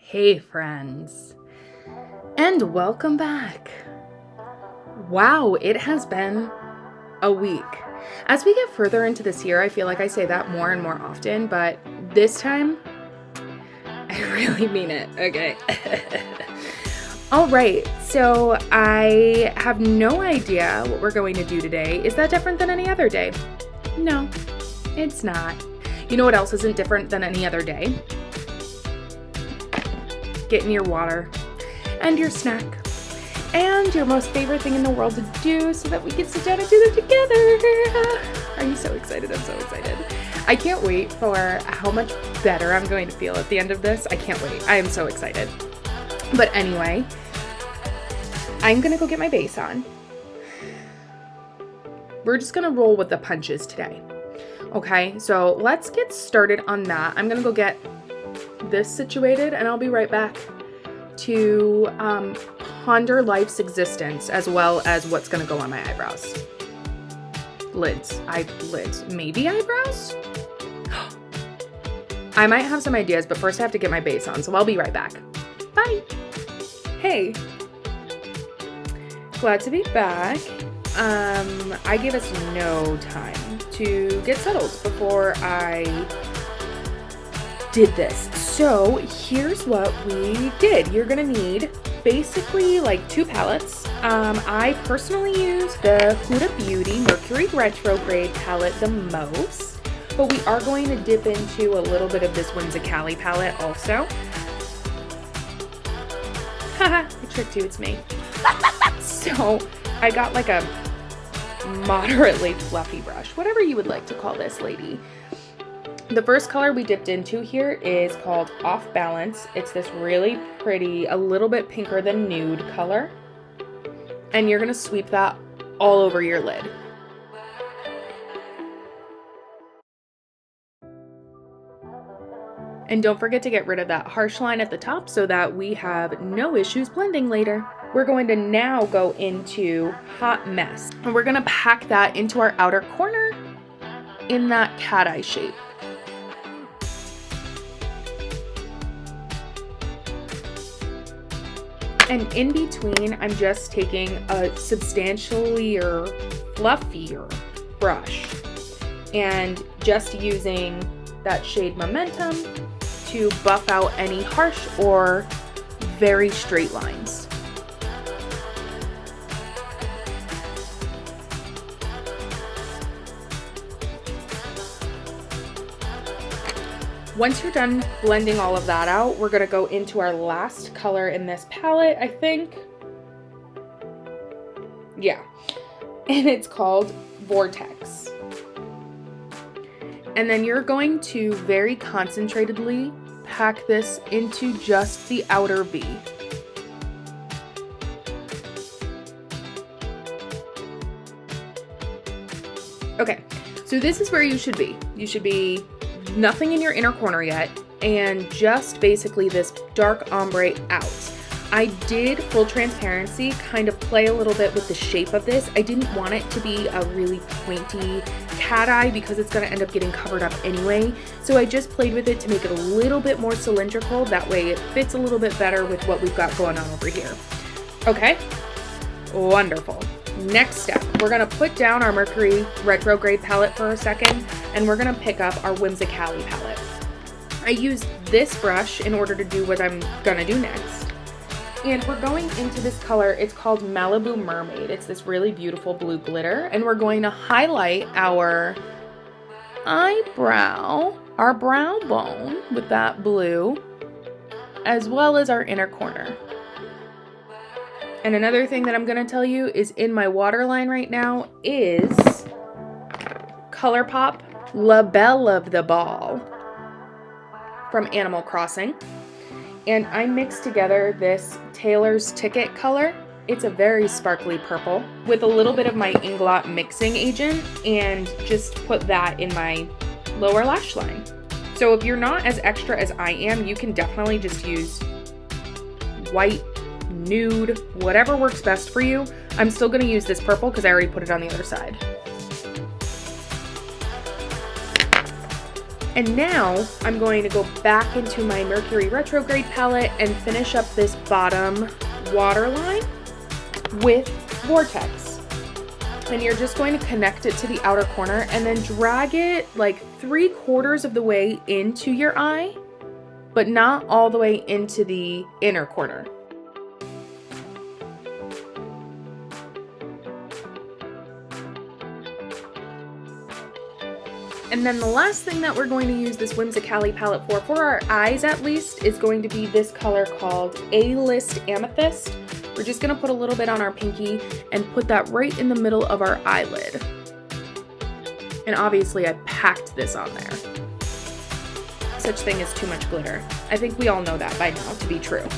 Hey friends, and welcome back. Wow, it has been a week. As we get further into this year, I feel like I say that more and more often, but this time, I really mean it, okay? All right, so I have no idea what we're going to do today. Is that different than any other day? No, it's not. You know what else isn't different than any other day? Getting your water and your snack and your most favorite thing in the world to do so that we can sit down and do them together. Are you so excited? I'm so excited. I can't wait for how much better I'm going to feel at the end of this. I can't wait. I am so excited. But anyway, I'm going to go get my base on. We're just going to roll with the punches today. Okay, so let's get started on that. I'm going to go get this situated and I'll be right back to ponder life's existence as well as what's going to go on my eyebrows. Lids, maybe eyebrows? I might have some ideas, but first I have to get my base on, so I'll be right back. Bye. Hey, glad to be back. I gave us no time to get settled before I did this. So here's what we did. You're gonna need basically like 2 palettes. I personally use the Huda Beauty Mercury Retrograde palette the most, but we are going to dip into a little bit of this Whimsicali palette also. Haha, I tricked you, it's me. So I got like a moderately fluffy brush, whatever you would like to call this, lady. The first color we dipped into here is called Off Balance. It's this really pretty, a little bit pinker than nude color. And you're gonna sweep that all over your lid. And don't forget to get rid of that harsh line at the top so that we have no issues blending later. We're going to now go into Hot Mess. And we're gonna pack that into our outer corner in that cat eye shape. And in between, I'm just taking a substantially fluffier brush and just using that shade Momentum to buff out any harsh or very straight lines. Once you're done blending all of that out, we're gonna go into our last color in this palette, I think. Yeah, and it's called Vortex. And then you're going to very concentratedly pack this into just the outer V. Okay, so this is where you should be. You should be nothing in your inner corner yet, and just basically this dark ombre out. I did, full transparency, kind of play a little bit with the shape of this. I didn't want it to be a really pointy cat eye because it's gonna end up getting covered up anyway. So I just played with it to make it a little bit more cylindrical. That way it fits a little bit better with what we've got going on over here. Okay, wonderful. Next step, we're gonna put down our Mercury Retrograde palette for a second, and we're gonna pick up our Whimsicali palette. I used this brush in order to do what I'm gonna do next. And we're going into this color, it's called Malibu Mermaid. It's this really beautiful blue glitter, and we're going to highlight our eyebrow, our brow bone with that blue, as well as our inner corner. And another thing that I'm gonna tell you is in my waterline right now is ColourPop La Belle of the Ball from Animal Crossing. And I mixed together this Taylor's Ticket color. It's a very sparkly purple with a little bit of my Inglot mixing agent and just put that in my lower lash line. So if you're not as extra as I am, you can definitely just use white, nude, whatever works best for you. I'm still gonna use this purple because I already put it on the other side. And now I'm going to go back into my Mercury Retrograde palette and finish up this bottom waterline with Vortex. And you're just going to connect it to the outer corner and then drag it like 3/4 of the way into your eye, but not all the way into the inner corner. And then the last thing that we're going to use this Whimsicali palette for our eyes at least, is going to be this color called A-List Amethyst. We're just gonna put a little bit on our pinky and put that right in the middle of our eyelid. And obviously I packed this on there. Such thing as too much glitter. I think we all know that by now to be true.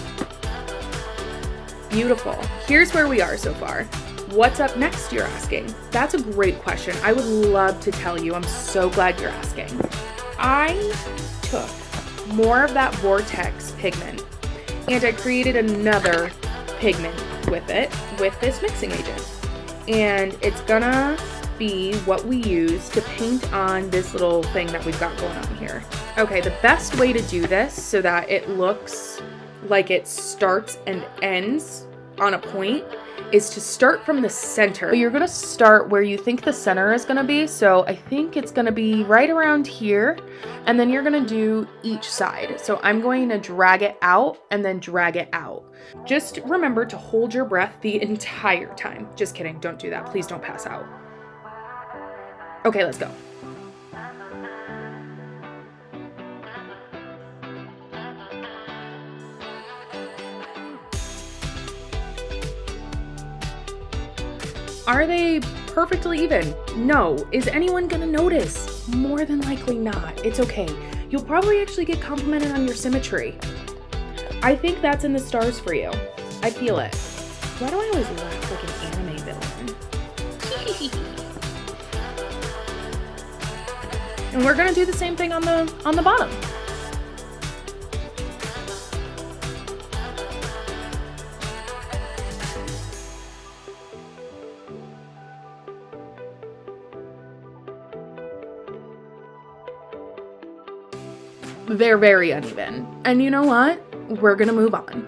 Beautiful. Here's where we are so far. What's up next, you're asking? That's a great question. I would love to tell you. I'm so glad you're asking. I took more of that Vortex pigment and I created another pigment with it, with this mixing agent. And it's gonna be what we use to paint on this little thing that we've got going on here. Okay, the best way to do this so that it looks like it starts and ends on a point is to start from the center. So you're gonna start where you think the center is gonna be. So I think it's gonna be right around here, and then you're gonna do each side. So I'm going to drag it out and then drag it out. Just remember to hold your breath the entire time. Just kidding, don't do that. Please don't pass out. Okay, let's go. Are they perfectly even? No. Is anyone gonna notice? More than likely not. It's okay. You'll probably actually get complimented on your symmetry. I think that's in the stars for you. I feel it. Why do I always laugh like an anime villain? And we're gonna do the same thing on the bottom. They're very uneven. And you know what? We're gonna move on.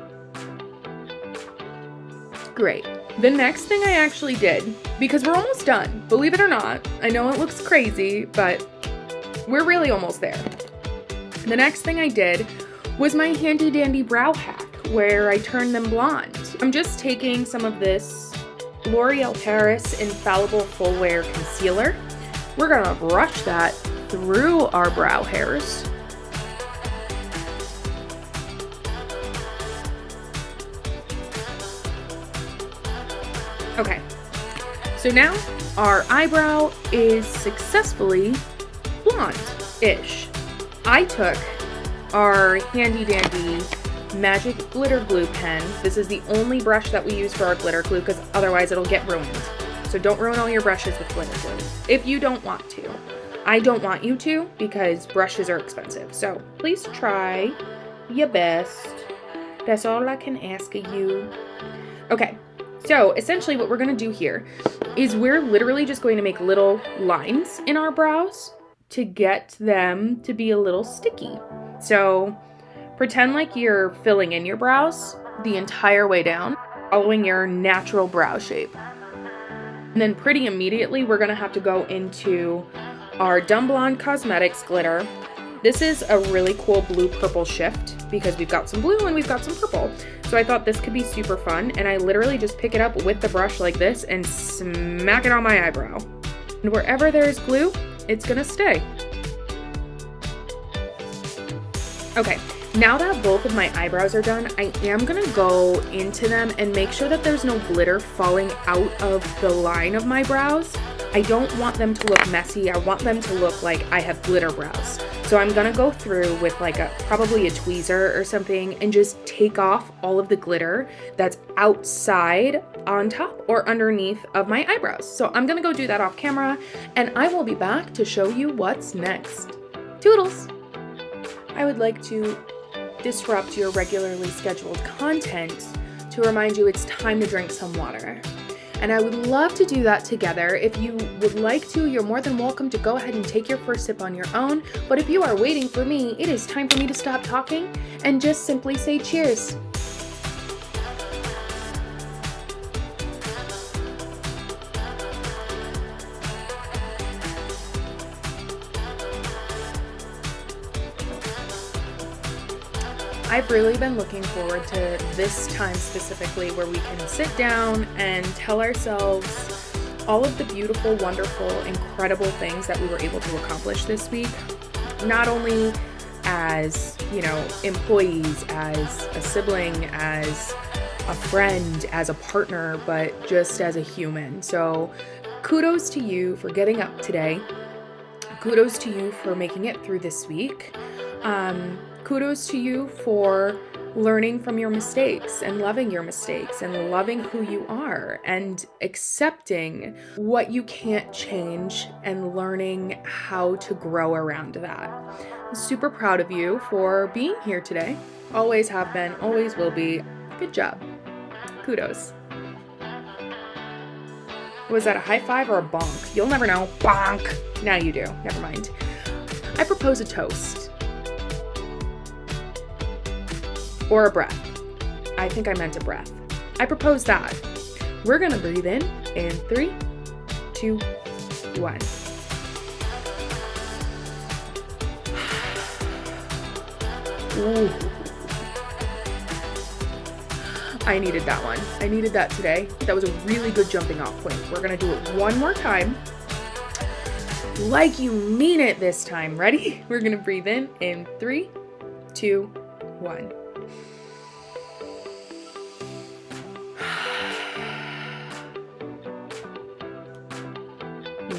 Great. The next thing I actually did, because we're almost done, believe it or not, I know it looks crazy, but we're really almost there. The next thing I did was my handy dandy brow hack, where I turned them blonde. I'm just taking some of this L'Oreal Paris Infallible Full Wear Concealer. We're gonna brush that through our brow hairs. Okay, so now our eyebrow is successfully blonde-ish. I took our handy dandy magic glitter glue pen. This is the only brush that we use for our glitter glue because otherwise it'll get ruined. So don't ruin all your brushes with glitter glue if you don't want to. I don't want you to because brushes are expensive. So please try your best. That's all I can ask of you. Okay. So essentially what we're going to do here is we're literally just going to make little lines in our brows to get them to be a little sticky. So pretend like you're filling in your brows the entire way down, following your natural brow shape. And then pretty immediately we're going to have to go into our Dumb Blonde Cosmetics glitter. This is a really cool blue-purple shift because we've got some blue and we've got some purple. So I thought this could be super fun, and I literally just pick it up with the brush like this and smack it on my eyebrow. And wherever there's glue, it's gonna stay. Okay, now that both of my eyebrows are done, I am gonna go into them and make sure that there's no glitter falling out of the line of my brows. I don't want them to look messy. I want them to look like I have glitter brows. So I'm gonna go through with like probably a tweezer or something and just take off all of the glitter that's outside, on top, or underneath of my eyebrows. So I'm gonna go do that off camera, and I will be back to show you what's next. Toodles! I would like to disrupt your regularly scheduled content to remind you it's time to drink some water. And I would love to do that together. If you would like to, you're more than welcome to go ahead and take your first sip on your own. But if you are waiting for me, it is time for me to stop talking and just simply say cheers. I've really been looking forward to this time specifically where we can sit down and tell ourselves all of the beautiful, wonderful, incredible things that we were able to accomplish this week. Not only as, employees, as a sibling, as a friend, as a partner, but just as a human. So kudos to you for getting up today. Kudos to you for making it through this week. Kudos to you for learning from your mistakes and loving your mistakes and loving who you are and accepting what you can't change and learning how to grow around that. I'm super proud of you for being here today. Always have been, always will be. Good job. Kudos. Was that a high five or a bonk? You'll never know. Bonk. Now you do. Never mind. I propose a toast. Or a breath. I think I meant a breath. I propose that. We're gonna breathe in 3, 2, 1. Ooh. I needed that one. I needed that today. That was a really good jumping off point. We're gonna do it one more time. Like you mean it this time. Ready? We're gonna breathe in 3, 2, 1.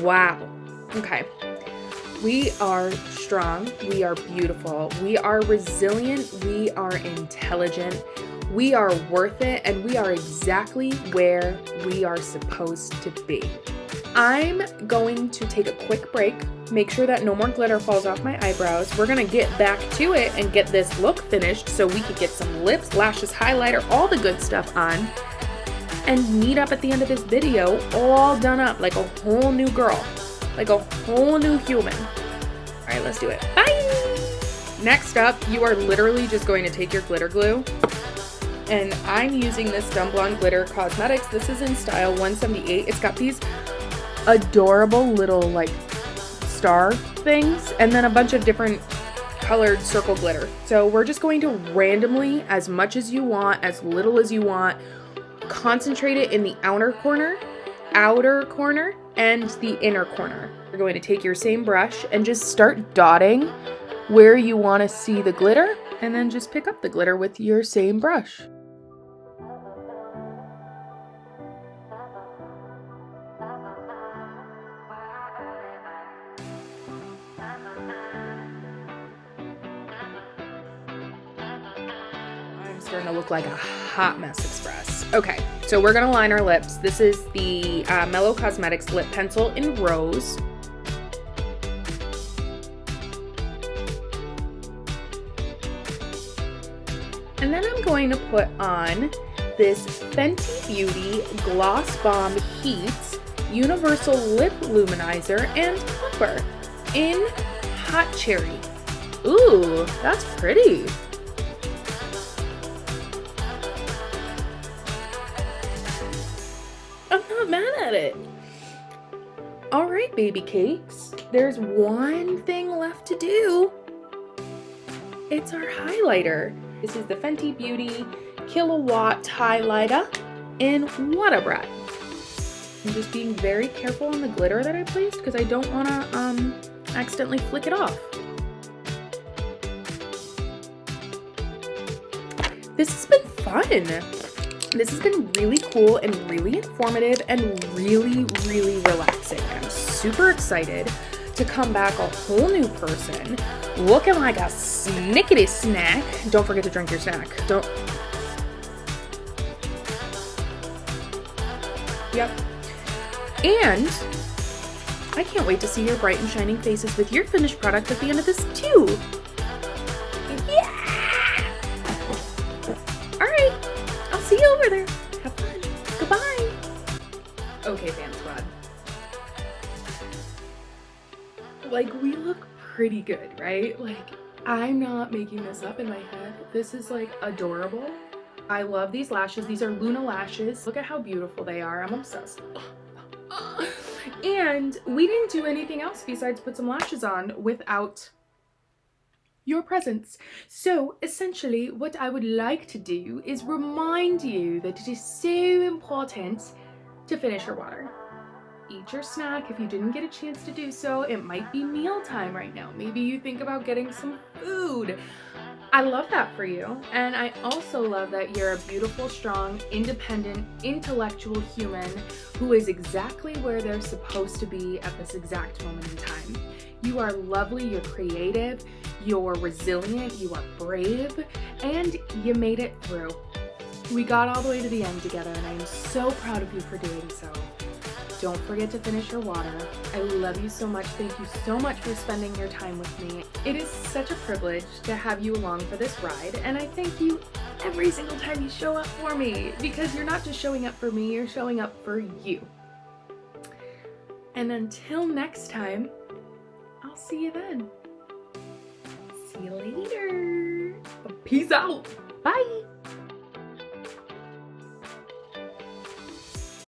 Wow. Okay. We are strong. We are beautiful. We are resilient. We are intelligent. We are worth it. And we are exactly where we are supposed to be. I'm going to take a quick break. Make sure that no more glitter falls off my eyebrows. We're going to get back to it and get this look finished so we could get some lips, lashes, highlighter, all the good stuff on. And meet up at the end of this video all done up like a whole new girl, like a whole new human. All right, let's do it. Bye. Next up, you are literally just going to take your glitter glue, and I'm using this Dumb Blonde Glitter Cosmetics. This is in style 178. It's got these adorable little like star things and then a bunch of different colored circle glitter. So we're just going to randomly, as much as you want, as little as you want, concentrate it in the outer corner, and the inner corner. You're going to take your same brush and just start dotting where you want to see the glitter, and then just pick up the glitter with your same brush. Starting to look like a hot mess express. Okay, so we're gonna line our lips. This is the Mellow Cosmetics Lip Pencil in Rose. And then I'm going to put on this Fenty Beauty Gloss Bomb Heat Universal Lip Luminizer and Plumper in Hot Cherry. Ooh, that's pretty. I'm not mad at it. All right, baby cakes. There's one thing left to do. It's our highlighter. This is the Fenty Beauty Kilowatt Highlighter in Water Brat. I'm just being very careful on the glitter that I placed because I don't want to accidentally flick it off. This has been fun. This has been really cool and really informative and really, really relaxing. I'm super excited to come back a whole new person, looking like a snickety snack. Don't forget to drink your snack. Yep. And I can't wait to see your bright and shining faces with your finished product at the end of this too. Yeah! All right. I'll see you over there. Have fun. Goodbye. Like, we look pretty good, right? Like, I'm not making this up in my head. This is like adorable. I love these lashes. These are Luna lashes. Look at how beautiful they are. I'm obsessed. And we didn't do anything else besides put some lashes on without your presence. So essentially what I would like to do is remind you that it is so important to finish your water. Eat your snack if you didn't get a chance to do so. It might be mealtime right now. Maybe you think about getting some food. I love that for you. And I also love that you're a beautiful, strong, independent, intellectual human who is exactly where they're supposed to be at this exact moment in time. You are lovely, you're creative, you're resilient, you are brave, and you made it through. We got all the way to the end together, and I am so proud of you for doing so. Don't forget to finish your water. I love you so much. Thank you so much for spending your time with me. It is such a privilege to have you along for this ride, and I thank you every single time you show up for me, because you're not just showing up for me, you're showing up for you. And until next time, I'll see you then. See you later. Peace out. Bye.